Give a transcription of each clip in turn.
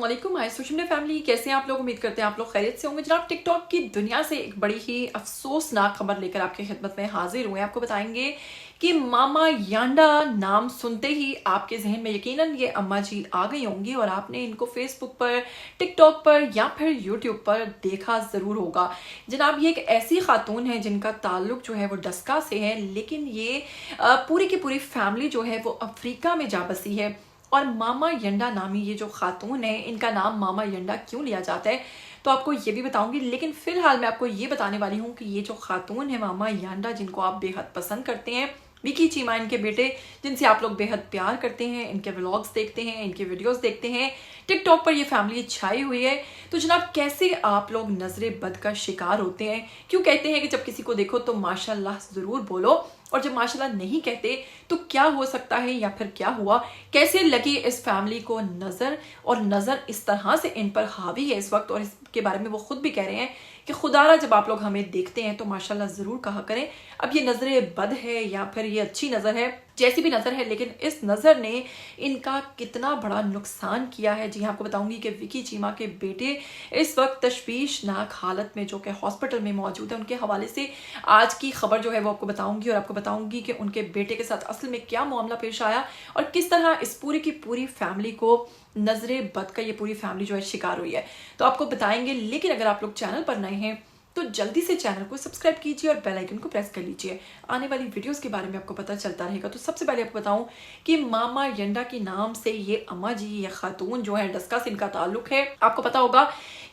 अस्सलामुअलैकुम my social media family, कैसे हैं आप लोग। उम्मीद करते हैं आप लोग खैरियत से होंगे। जनाब, टिकटॉक की दुनिया से एक बड़ी ही अफसोसनाक खबर लेकर आपकी खिदमत में हाजिर हुए। आपको बताएंगे कि मामा यांडा नाम सुनते ही आपके जहन में यकीनन ये अम्मा जी आ गई होंगी और आपने इनको फेसबुक पर, टिकटॉक पर या फिर यूट्यूब पर देखा जरूर होगा। जनाब, ये एक ऐसी खातून है जिनका ताल्लुक जो है वो डस्का से है, लेकिन ये पूरी की पूरी फैमिली जो है वो अफ्रीका में जा बसी है। और मामा यंडा नामी ये जो खातून है, इनका नाम मामा यंडा क्यों लिया जाता है तो आपको ये भी बताऊंगी। लेकिन फिलहाल मैं आपको ये बताने वाली हूँ कि ये जो खातून है मामा यंडा, जिनको आप बेहद पसंद करते हैं, विकी चीमा इनके बेटे, जिनसे आप लोग बेहद प्यार करते हैं, इनके व्लॉग्स देखते हैं, इनके वीडियोस देखते हैं, टिकटॉक पर ये फैमिली छाई हुई है। तो जनाब, कैसे आप लोग नजरे बद का शिकार होते हैं। क्यों कहते हैं कि जब किसी को देखो तो माशाल्लाह जरूर बोलो, और जब माशाल्लाह नहीं कहते तो क्या हो सकता है या फिर क्या हुआ, कैसे लगी इस फैमिली को नजर, और नजर इस तरह से इन पर हावी है इस वक्त। और इसके बारे में वो खुद भी कह रहे हैं कि खुदारा जब आप लोग हमें देखते हैं तो माशाल्लाह जरूर कहा करें। अब ये नजर बद है या फिर ये अच्छी नजर है, जैसी भी नजर है, लेकिन इस नजर ने इनका कितना बड़ा नुकसान किया है। जी हाँ, आपको बताऊंगी कि विकी चीमा के बेटे इस वक्त तशवीशनाक हालत में जो कि हॉस्पिटल में मौजूद है, उनके हवाले से आज की खबर जो है वो आपको बताऊंगी। और आपको बताऊंगी कि उनके बेटे के साथ असल में क्या मामला पेश आया और किस तरह इस पूरी की पूरी फैमिली को नजरे बद का ये पूरी फैमिली जो है शिकार हुई है, तो आपको बताएंगे। लेकिन अगर आप लोग चैनल पर नए हैं तो जल्दी से चैनल को सब्सक्राइब कीजिए और बेल आइकन को प्रेस कर लीजिए। आने वाली वीडियोस के बारे में आपको पता चलता रहेगा। तो सबसे पहले आपको बताऊं कि मामा यंडा के नाम से ये अम्मा जी, ये खातून जो है, डस्का से इनका ताल्लुक है। आपको पता होगा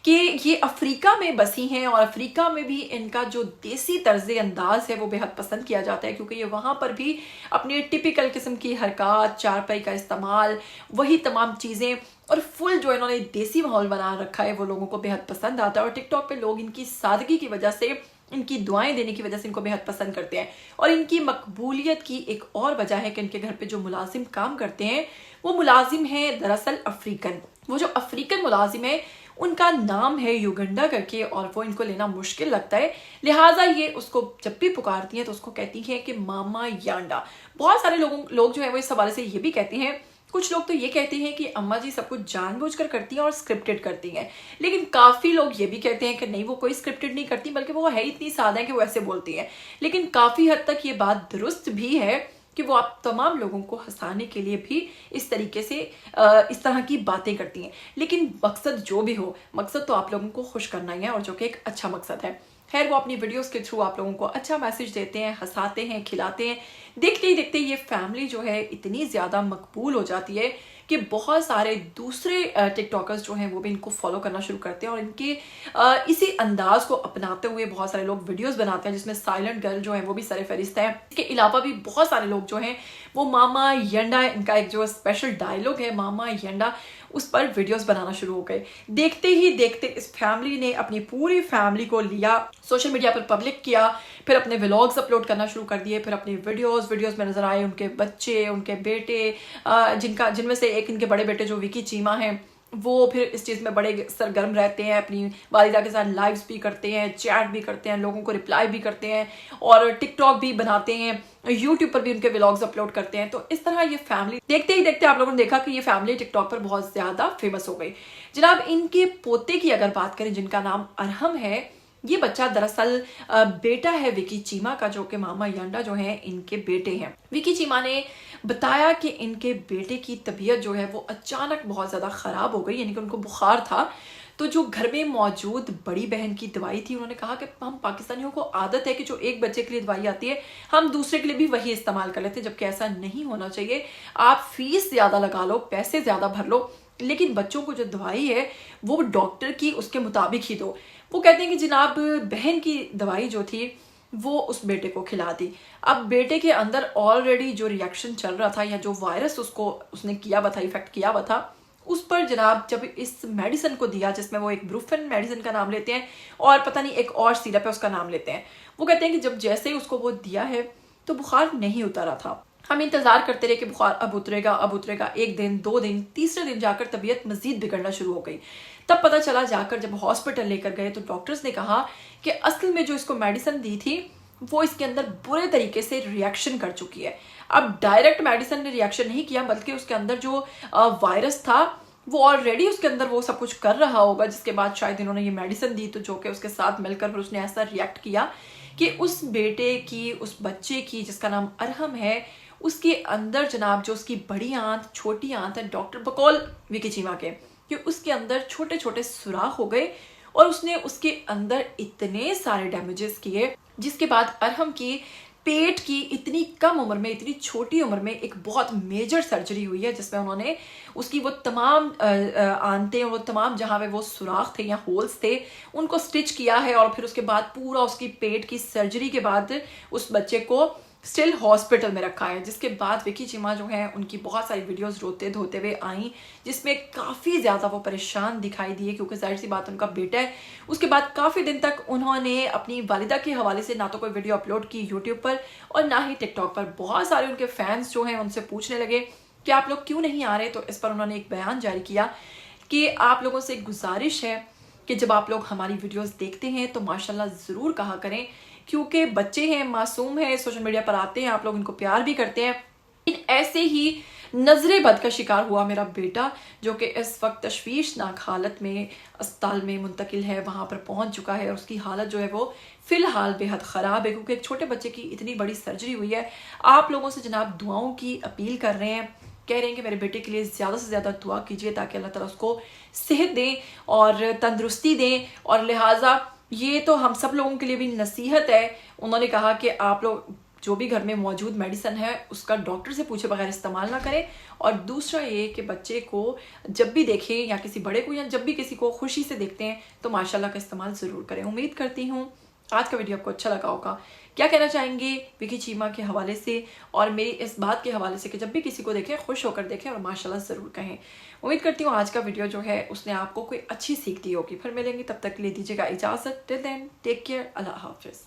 कि ये अफ्रीका में बसी हैं और अफ्रीका में भी इनका जो देसी तर्ज अंदाज है वो बेहद पसंद किया जाता है, क्योंकि ये वहां पर भी अपनी टिपिकल किस्म की हरकत, चारपाई का इस्तेमाल, वही तमाम चीजें और फुल जो इन्होंने देसी माहौल बना रखा है वो लोगों को बेहद पसंद आता है। और टिकटॉक पे लोग इनकी सादगी की वजह से, इनकी दुआएं देने की वजह से इनको बेहद पसंद करते हैं। और इनकी मकबूलियत की एक और वजह है कि इनके घर पे जो मुलाजिम काम करते हैं वो मुलाजिम है दरअसल अफ्रीकन। वो जो अफ्रीकन मुलाजिम है उनका नाम है युगंडा करके, और वो इनको लेना मुश्किल लगता है, लिहाजा ये उसको जब भी पुकारती हैं तो उसको कहती हैं कि मामा यांडा। बहुत सारे लोग जो है वो इस हवाले से ये भी कहते हैं, कुछ लोग तो ये कहते हैं कि अम्मा जी सब कुछ जानबूझकर करती हैं और स्क्रिप्टेड करती हैं, लेकिन काफी लोग ये भी कहते हैं कि नहीं, वो कोई स्क्रिप्टेड नहीं करती, बल्कि वो है इतनी सादा है कि वो ऐसे बोलती हैं। लेकिन काफी हद तक ये बात दुरुस्त भी है कि वो आप तमाम लोगों को हंसाने के लिए भी इस तरीके से इस तरह की बातें करती हैं। लेकिन मकसद जो भी हो, मकसद तो आप लोगों को खुश करना ही है, और जो कि एक अच्छा मकसद है। खैर, वो अपनी वीडियोस के थ्रू आप लोगों को अच्छा मैसेज देते हैं, हंसाते हैं, खिलाते हैं। देखते ही देखते ये फैमिली जो है इतनी ज्यादा मकबूल हो जाती है कि बहुत सारे दूसरे टिकटॉकर्स जो हैं वो भी इनको फॉलो करना शुरू करते हैं, और इनके इसी अंदाज को अपनाते हुए बहुत सारे लोग वीडियोस बनाते हैं, जिसमें साइलेंट गर्ल जो है वो भी सरफहरिस्त है। इसके अलावा भी बहुत सारे लोग जो हैं वो मामा यंडा, इनका एक जो स्पेशल डायलॉग है मामा यंडा, उस पर वीडियोस बनाना शुरू हो गए। देखते ही देखते इस फैमिली ने अपनी पूरी फैमिली को लिया, सोशल मीडिया पर पब्लिक किया, फिर अपने व्लॉग्स अपलोड करना शुरू कर दिए, फिर अपने वीडियोस में नजर आए उनके बच्चे, उनके बेटे, जिनमें से एक इनके बड़े बेटे जो विकी चीमा हैं, वो फिर इस चीज़ में बड़े सरगर्म रहते हैं, अपनी वालिदा के साथ लाइव्स भी करते हैं, चैट भी करते हैं, लोगों को रिप्लाई भी करते हैं, और टिकटॉक भी बनाते हैं, यूट्यूब पर भी उनके व्लॉग्स अपलोड करते हैं। तो इस तरह ये फैमिली देखते ही देखते आप लोगों ने देखा कि ये फैमिली टिकटॉक पर बहुत ज्यादा फेमस हो गई। जनाब, इनके पोते की अगर बात करें जिनका नाम अरहम है, ये बच्चा दरअसल बेटा है विकी चीमा का, जो कि मामा यांडा जो है इनके बेटे हैं। विकी चीमा ने बताया कि इनके बेटे की तबीयत जो है वो अचानक बहुत ज्यादा खराब हो गई, यानी कि उनको बुखार था। तो जो घर में मौजूद बड़ी बहन की दवाई थी, उन्होंने कहा कि हम पाकिस्तानियों को आदत है कि जो एक बच्चे के लिए दवाई आती है हम दूसरे के लिए भी वही इस्तेमाल कर लेते हैं, जबकि ऐसा नहीं होना चाहिए। आप फीस ज्यादा लगा लो, पैसे ज्यादा भर लो, लेकिन बच्चों को जो दवाई है वो डॉक्टर की उसके मुताबिक ही दो। वो कहते हैं कि जनाब, बहन की दवाई जो थी वो उस बेटे को खिला दी। अब बेटे के अंदर ऑलरेडी जो रिएक्शन चल रहा था, या जो वायरस उसने किया हुआ था, इफेक्ट किया हुआ था, उस पर जनाब जब इस मेडिसिन को दिया, जिसमें वो एक ब्रूफेन मेडिसिन का नाम लेते हैं और पता नहीं एक और सिरप है उसका नाम लेते हैं, वो कहते हैं कि जब जैसे ही उसको वो दिया है तो बुखार नहीं उतरा था। हम इंतजार करते रहे कि बुखार अब उतरेगा, अब उतरेगा। एक दिन, 2 दिन, तीसरे दिन जाकर तबीयत मजीद बिगड़ना शुरू हो गई। तब पता चला, जाकर जब हॉस्पिटल लेकर गए तो डॉक्टर्स ने कहा कि असल में जो इसको मेडिसिन दी थी वो इसके अंदर बुरे तरीके से रिएक्शन कर चुकी है। अब डायरेक्ट मेडिसिन ने रिएक्शन नहीं किया, बल्कि उसके अंदर जो वायरस था वो ऑलरेडी उसके अंदर वो सब कुछ कर रहा होगा, जिसके बाद शायद इन्होंने ये मेडिसिन दी, तो जो कि उसके साथ मिलकर फिर उसने ऐसा रिएक्ट किया कि उस बेटे की, उस बच्चे की जिसका नाम अरहम है, उसके अंदर जनाब जो उसकी बड़ी आंत, छोटी आंत है, डॉक्टर बकौल विकी चीमा के, कि उसके अंदर छोटे छोटे सुराख हो गए और उसने उसके अंदर इतने सारे डैमेजेस किए, जिसके बाद अरहम की पेट की इतनी कम उम्र में, इतनी छोटी उम्र में एक बहुत मेजर सर्जरी हुई है, जिसमें उन्होंने उसकी वो तमाम आंतें, वो तमाम जहाँ पे वो सुराख थे या होल्स थे, उनको स्टिच किया है। और फिर उसके बाद पूरा उसकी पेट की सर्जरी के बाद उस बच्चे को स्टिल हॉस्पिटल में रखा है। जिसके बाद विकी चीमा जो है, उनकी बहुत सारी वीडियोस रोते धोते हुए आई, जिसमें काफ़ी ज़्यादा वो परेशान दिखाई दिए, क्योंकि जाहिर सी बात उनका बेटा है। उसके बाद काफ़ी दिन तक उन्होंने अपनी वालिदा के हवाले से ना तो कोई वीडियो अपलोड की यूट्यूब पर और ना ही टिकटॉक पर। बहुत सारे उनके फैंस जो हैं उनसे पूछने लगे कि आप लोग क्यों नहीं आ रहे, तो इस पर उन्होंने एक बयान जारी किया कि आप लोगों से एक गुजारिश है कि जब आप लोग हमारी वीडियोस देखते हैं तो माशाल्लाह ज़रूर कहा करें, क्योंकि बच्चे हैं, मासूम हैं, सोशल मीडिया पर आते हैं, आप लोग इनको प्यार भी करते हैं। ऐसे ही नजरे बद का शिकार हुआ मेरा बेटा, जो कि इस वक्त तशवीशनाक हालत में अस्पताल में मुंतकिल है, वहाँ पर पहुँच चुका है। और उसकी हालत जो है वो फ़िलहाल बेहद ख़राब है, क्योंकि एक छोटे बच्चे की इतनी बड़ी सर्जरी हुई है। आप लोगों से जनाब दुआओं की अपील कर रहे हैं, कह रहे हैं कि मेरे बेटे के लिए ज़्यादा से ज़्यादा दुआ कीजिए ताकि अल्लाह ताला उसको सेहत दें और तंदुरुस्ती दें। और लिहाजा ये तो हम सब लोगों के लिए भी नसीहत है। उन्होंने कहा कि आप लोग जो भी घर में मौजूद मेडिसिन है उसका डॉक्टर से पूछे बगैर इस्तेमाल ना करें। और दूसरा ये कि बच्चे को जब भी देखें या किसी बड़े को या जब भी किसी को खुशी से देखते हैं तो माशाल्लाह का इस्तेमाल ज़रूर करें। उम्मीद करती हूँ आज का वीडियो आपको अच्छा लगा होगा। क्या कहना चाहेंगे विकी चीमा के हवाले से और मेरी इस बात के हवाले से कि जब भी किसी को देखें खुश होकर देखें और माशाल्लाह ज़रूर कहें। उम्मीद करती हूँ आज का वीडियो जो है उसने आपको कोई अच्छी सीख दी होगी। फिर मिलेंगे, तब तक ले दीजिएगा इजाज़त। टिल देन टेक केयर, अल्लाह हाफिज़।